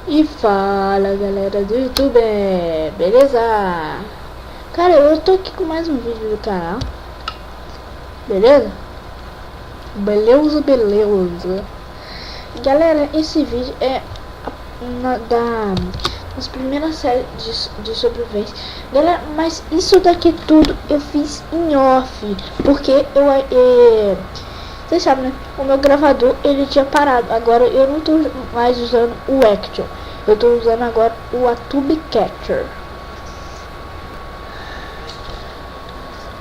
E fala galera do YouTube, beleza? Cara, eu tô aqui com mais um vídeo do canal. Beleza? Beleza. Galera, esse vídeo é das primeiras séries de sobrevivência. Galera, mas isso daqui tudo eu fiz em off, porque vocês sabem, né? O meu gravador ele tinha parado. Agora eu não tô mais usando o Action. Eu tô usando agora o Atube Capture.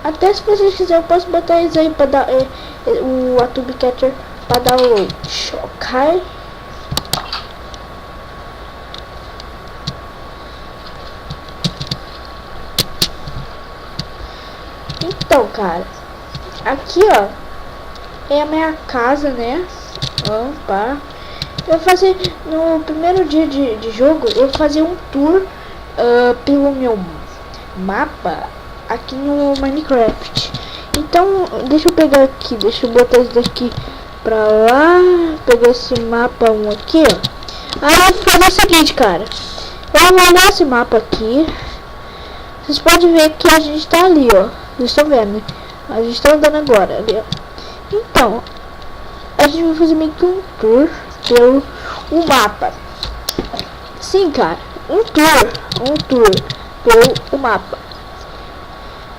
Até se vocês quiserem eu posso botar isso aí para dar o Atube Capture para download. Ok? Então, cara, aqui ó é a minha casa, né? Opa. Eu fazer no primeiro dia de jogo, eu fazia um tour pelo meu mapa aqui no Minecraft. Então, deixa eu pegar aqui, deixa eu botar isso daqui pra lá, pegar esse mapa 1 aqui, ó. Aí eu vou fazer o seguinte, cara. Eu vou olhar esse mapa aqui. Vocês podem ver que a gente tá ali, ó. Vocês estão vendo, né? A gente tá andando agora ali, ó. Então, a gente vai fazer meio que um tour pelo mapa. Sim, cara, um tour pelo mapa.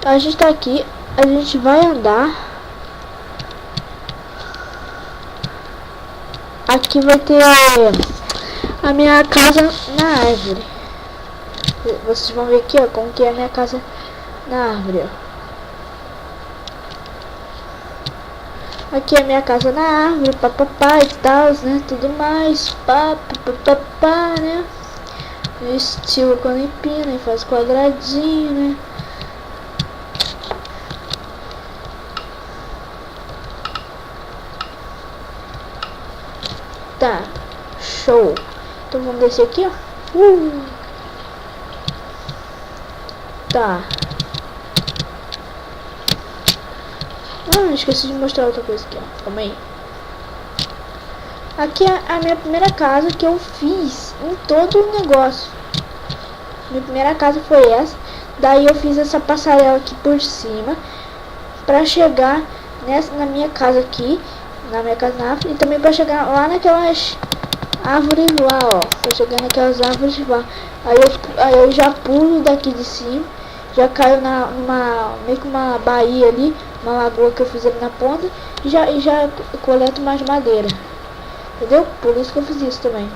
A gente tá aqui, a gente vai andar. Aqui vai ter a minha casa na árvore. Vocês vão ver aqui, ó, como que é a minha casa na árvore, ó. Aqui é a minha casa na árvore, papapá e tal, né? Tudo mais, papapá, né? Estilo com empina e faz quadradinho, né? Tá, show. Então vamos descer aqui, ó. Tá. Esqueci de mostrar outra coisa aqui, ó. Calma aí. Aqui é a minha primeira casa que eu fiz em todo o negócio. Minha primeira casa foi essa. Daí eu fiz essa passarela aqui por cima pra chegar na minha casa aqui, na minha casa na árvore, e também pra chegar lá naquelas árvores lá, ó. Pra chegar naquelas árvores lá. Aí eu já pulo daqui de cima. Já caio meio que uma baía ali, uma lagoa que eu fiz ali na ponta, e já coleto mais madeira. Entendeu? Por isso que eu fiz isso também.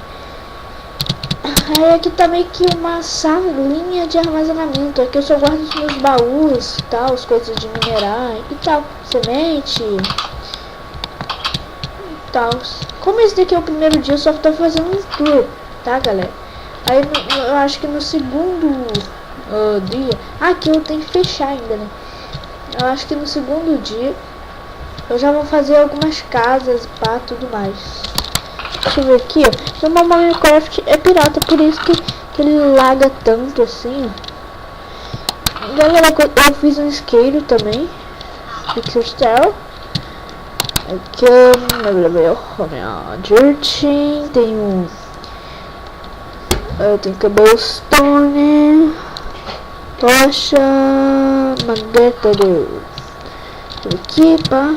Aí aqui tá meio que uma salinha de armazenamento. Aqui eu só guardo os meus baús, tal, as coisas de minerar e tal, semente e tal. Como esse daqui é o primeiro dia, eu só tô fazendo um tour, tá, galera? Aí eu acho que no segundo dia, aqui eu tenho que fechar ainda, né? Eu acho que no segundo dia eu já vou fazer algumas casas, pá, tudo mais. Deixa eu ver aqui, ó. O meu Minecraft é pirata, por isso que ele laga tanto assim. Galera, eu fiz um isqueiro também, Pixel Style. Aqui Dirtin, tem tem cobblestone, tocha, magneta aqui, pá.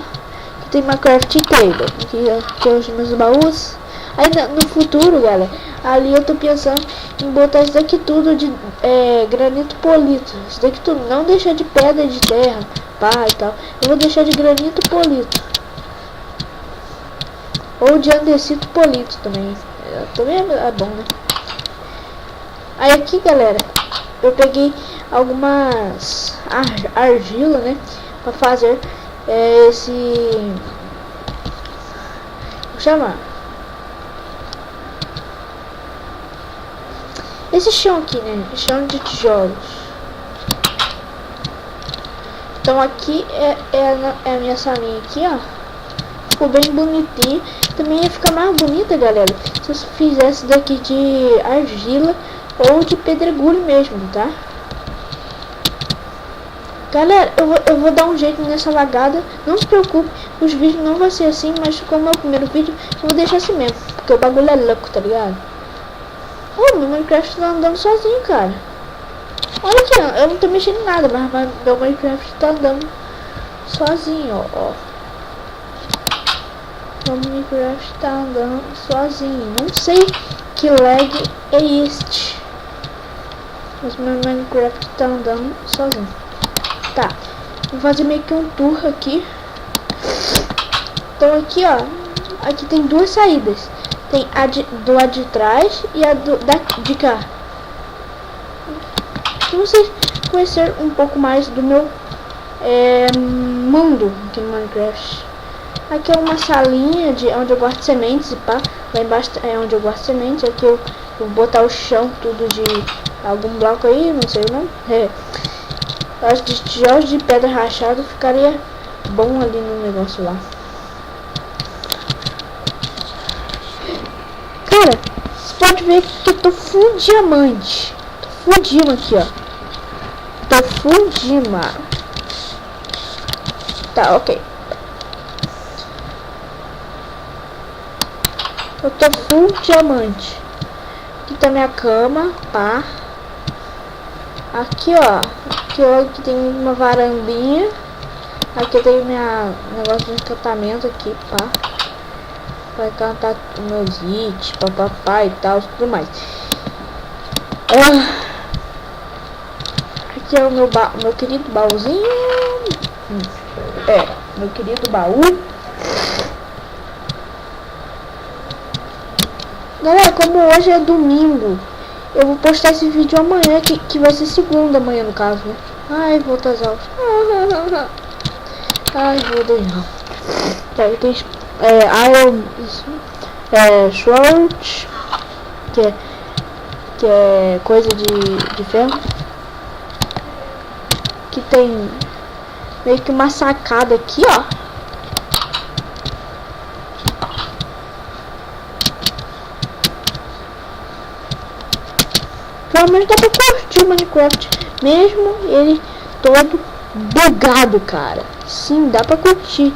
Aqui tem Minecraft Table. Aqui os meus baús. Aí no futuro, galera, ali eu tô pensando em botar isso daqui tudo de granito polido. Isso daqui tudo, não deixar de pedra de terra, pá e tal. Eu vou deixar de granito polido. Ou de andesito polido também. Também é bom, né? Aí aqui, galera, eu peguei algumas argila, né, para fazer esse, vou chamar esse chão aqui, né, chão de tijolos. Então aqui é a minha salinha aqui, ó. Ficou bem bonitinho. Também ia ficar mais bonita, galera, se eu fizesse daqui de argila ou de pedregulho mesmo, tá? Galera, eu vou dar um jeito nessa lagada. Não se preocupe, os vídeos não vão ser assim, mas como é o primeiro vídeo, eu vou deixar assim mesmo, porque o bagulho é louco, tá ligado? Oh, meu Minecraft tá andando sozinho, cara. Olha aqui, eu não tô mexendo em nada, mas meu Minecraft tá andando sozinho, ó. Meu Minecraft tá andando sozinho. Não sei que lag é este, mas meu Minecraft tá andando sozinho. Tá, vou fazer meio que um tour aqui. Então aqui, ó, aqui tem duas saídas. Tem a do lado de trás e a de cá. Se vocês conhecer um pouco mais do meu mundo aqui no Minecraft. Aqui é uma salinha de onde eu guardo sementes e pá. Lá embaixo é onde eu guardo sementes. Aqui eu vou botar o chão tudo de algum bloco aí, não sei o nome. Eu acho que tijolos de pedra rachada ficaria bom ali no negócio lá. Cara, você pode ver que eu tô full diamante. Tô fudindo aqui, ó. Tô fudindo, mano. Tá, ok. Eu tô full diamante. Aqui tá minha cama, pá. Aqui, ó. Aqui tem uma varandinha. Aqui tem minha negócio de encantamento aqui, pá. Vai cantar meus hits, papapá e tal, tudo mais. Aqui é o meu querido baúzinho. Meu querido baú. Galera, como hoje é domingo, eu vou postar esse vídeo amanhã, que vai ser segunda amanhã no caso, né? Ai, vou estar exausto. Ai, vou deixar. Tá, aí tem Iron Sword, que é coisa de ferro. Que tem meio que uma sacada aqui, ó. Realmente dá pra curtir o Minecraft, mesmo ele todo bugado, cara. Sim, dá pra curtir.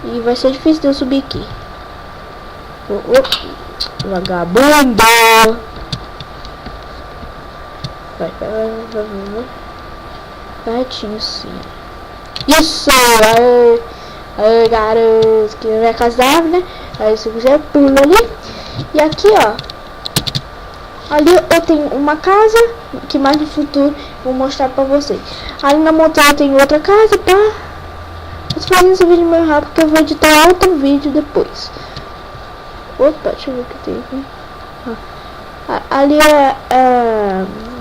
E vai ser difícil de eu subir aqui. Vagabundo! Vai. Pertinho, sim. Isso! Aí, garoto, que vai casar, né? Aí se você pula ali. E aqui, ó. Ali eu tenho uma casa, que mais no futuro vou mostrar pra vocês. Ali na montanha tem outra casa, tá? Vou fazer esse vídeo meio rápido, porque eu vou editar outro vídeo depois. Opa, deixa eu ver o que tem aqui. Ali é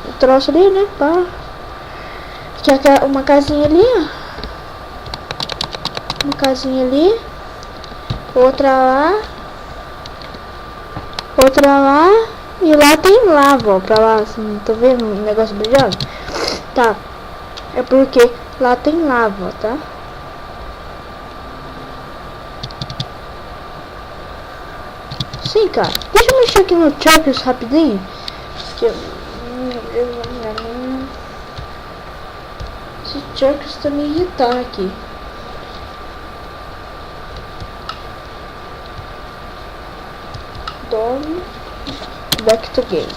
o troço ali, né? Pá. Aqui é uma casinha ali, ó. Uma casinha ali. Outra lá. E lá tem lava, ó. Pra lá, assim, tá vendo o negócio brilhando? Tá. É porque lá tem lava, tá? Sim, cara. Deixa eu mexer aqui no Chuckers rapidinho. Que esse Chuckers tá me irritando aqui. Dorme. Back to game.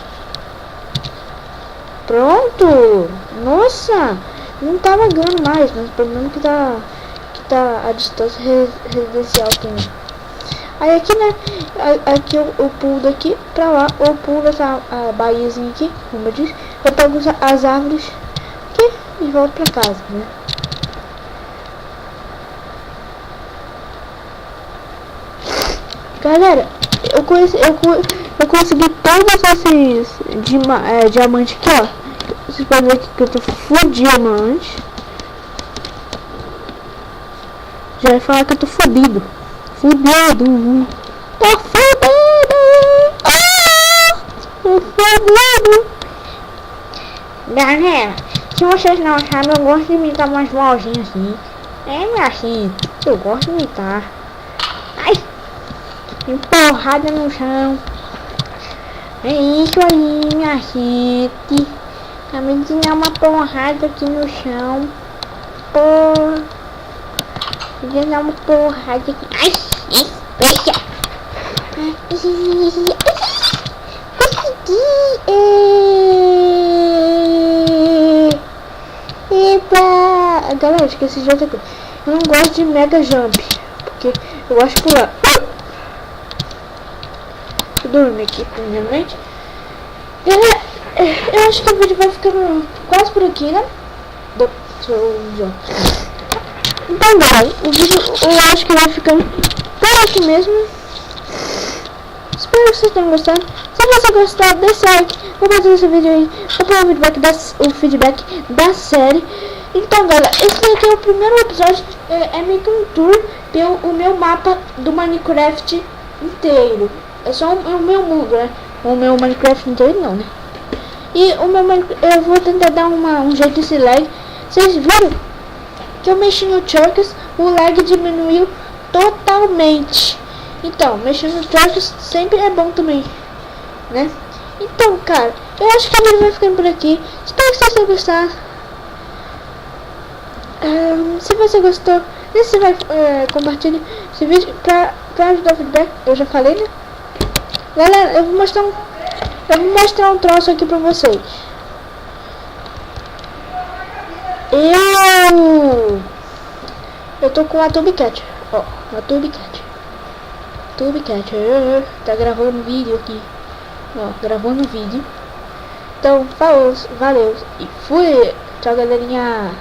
Pronto. Nossa. Não tá lagando mais, mas o problema é que tá a distância residencial também. Aí aqui, né, aqui eu pulo daqui pra lá, ou pulo essa baiazinha aqui, como eu disse, eu pego as árvores aqui e volto pra casa, né. Galera, eu consegui todos esses diamantes aqui, ó. Vocês podem ver aqui que eu tô full diamante. Já vai falar que eu tô fodido. Fudido. Tô fudido. Tô fudido. Galera, se vocês não acharam, eu gosto de imitar umas vozinhas assim. Minha gente, eu gosto de imitar. Ai, empurrada no chão. É isso aí, minha gente. Acabei de dar uma porrada aqui no chão. Porra. Vou dar uma porrada aqui. Ai, deixa. Consegui. galera, esqueci de outra coisa. Eu não gosto de mega jump, porque eu gosto de pular. Eu dormi aqui, primeiramente. Galera, eu acho que o vídeo vai ficando quase por aqui, né? Então, galera, o vídeo eu acho que vai ficando por aqui mesmo. Espero que vocês tenham gostado. Se você gostar, deixa like, compartilha esse vídeo aí, o feedback da série. Então, galera, esse aqui é o primeiro episódio, é meio que um tour pelo meu mapa do Minecraft inteiro. É só o meu mundo, né? O meu Minecraft inteiro não, né? E o meu eu vou tentar dar um jeito desse lag. Vocês viram que eu mexi no Churches, o lag diminuiu totalmente. Então, mexer no Churches sempre é bom também, né? Então, cara, eu acho que a vídeo vai ficando por aqui. Espero que vocês tenham gostado. Se você gostou, se vai compartilhe esse vídeo pra ajudar o feedback. Eu já falei, né? Galera, eu vou mostrar um troço aqui pra vocês. Eu tô com a Tubecat, ó, a Tubecat, tá gravando vídeo aqui, ó, gravando vídeo. Então, falou, valeu e fui, tchau, galerinha.